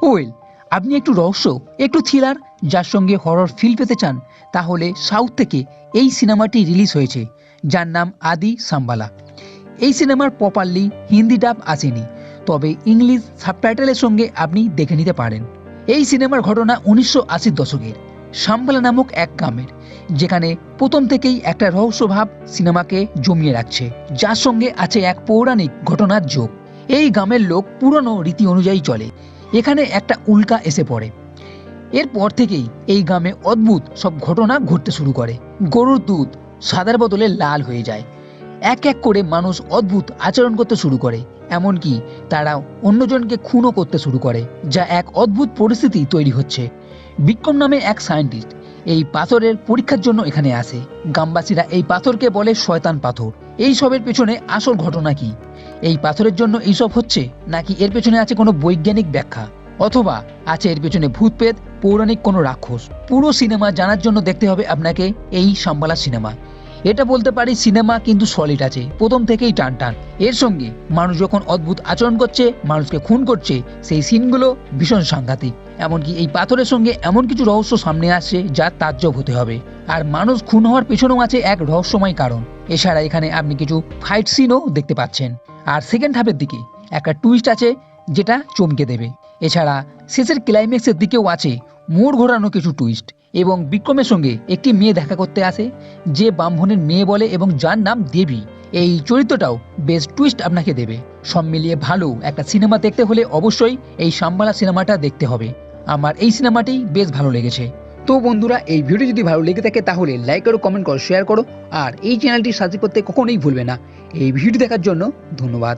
Well, আপনি একটু রহস্য, একটু থ্রিলার, যার সঙ্গে হরর ফিল পেতে চান, তাহলে সাউথ থেকে এই সিনেমাটি রিলিজ হয়েছে, যার নাম আদি সাম্বালা। এই সিনেমার প্রপারলি হিন্দি ডাব আসেনি, তবে ইংলিশ সাবটাইটেলের সঙ্গে আপনি দেখে নিতে পারেন। এই সিনেমার ঘটনা 1980-র দশকের সাম্বালা নামক এক গ্রামের, যেখানে প্রথম থেকেই একটা রহস্যভাব সিনেমাকে জমিয়ে রাখছে, যার সঙ্গে আছে এক পৌরাণিক ঘটনার যোগ। এই গ্রামের লোক পুরনো রীতি অনুযায়ী চলে। এখানে একটা উল্কা এসে পড়ে। এরপর থেকেই এই গ্রামে অদ্ভুত সব ঘটনা ঘটতে শুরু করে। গরুর দুধ সাদার বদলে লাল হয়ে যায়। এক এক করে মানুষ অদ্ভুত আচরণ করতে শুরু করে, এমনকি তারা অন্যজনকে খুনও করতে শুরু করে, যা এক অদ্ভুত পরিস্থিতি তৈরি হচ্ছে। বিক্রম নামে এক সায়েন্টিস্ট এই পাথরের পরীক্ষার জন্য এখানে আসে। গ্রামবাসীরা এই পাথরকে বলে শয়তান পাথর। এই সবের পেছনে আসল ঘটনা কি? এই পাথরের জন্য এইসব হচ্ছে, নাকি এর পেছনে আছে কোনো বৈজ্ঞানিক ব্যাখ্যা, অথবা আছে এর পেছনে ভূত প্রেত, পৌরাণিক কোনো রাক্ষস? পুরো সিনেমা জানার জন্য দেখতে হবে আপনাকে এই সাম্বালা সিনেমা। এটা বলতে পারি সিনেমা কিন্তু সলিড আছে, প্রথম থেকেই টান টান। এর সঙ্গে মানুষ যখন অদ্ভুত আচরণ করছে, মানুষকে খুন করছে, সেই সিনগুলো ভীষণ সাংঘাতিক। এমনকি এই পাথরের সঙ্গে এমন কিছু রহস্য সামনে আসছে যা তাজ্জব হতে হবে। আর মানুষ খুন হওয়ার পেছনেও আছে এক রহস্যময় কারণ। এছাড়া এখানে আপনি কিছু ফাইট সিনও দেখতে পাচ্ছেন। আর সেকেন্ড হাফের দিকে একটা টুইস্ট আছে যেটা চমকে দেবে। এছাড়া শেষের ক্লাইম্যাক্সের দিকেও আছে মোড় ঘোরানো কিছু টুইস্ট। এবং বিক্রমের সঙ্গে একটি মেয়ে দেখা করতে আসে, যে ব্রাহ্মণের মেয়ে বলে এবং যার নাম দেবী। এই চরিত্রটাও বেশ টুইস্ট আপনাকে দেবে। সব মিলিয়ে ভালো একটা সিনেমা দেখতে হলে অবশ্যই এই সাম্বালা সিনেমাটা দেখতে হবে। আমার এই সিনেমাটি বেশ ভালো লেগেছে। তো বন্ধুরা, এই ভিডিও যদি ভালো লেগে থাকে তাহলে লাইক করো, কমেন্ট করো, শেয়ার করো, আর এই চ্যানেলটি সাবস্ক্রাইব করতে কখনোই ভুলবে না। এই ভিডিও দেখার জন্য ধন্যবাদ।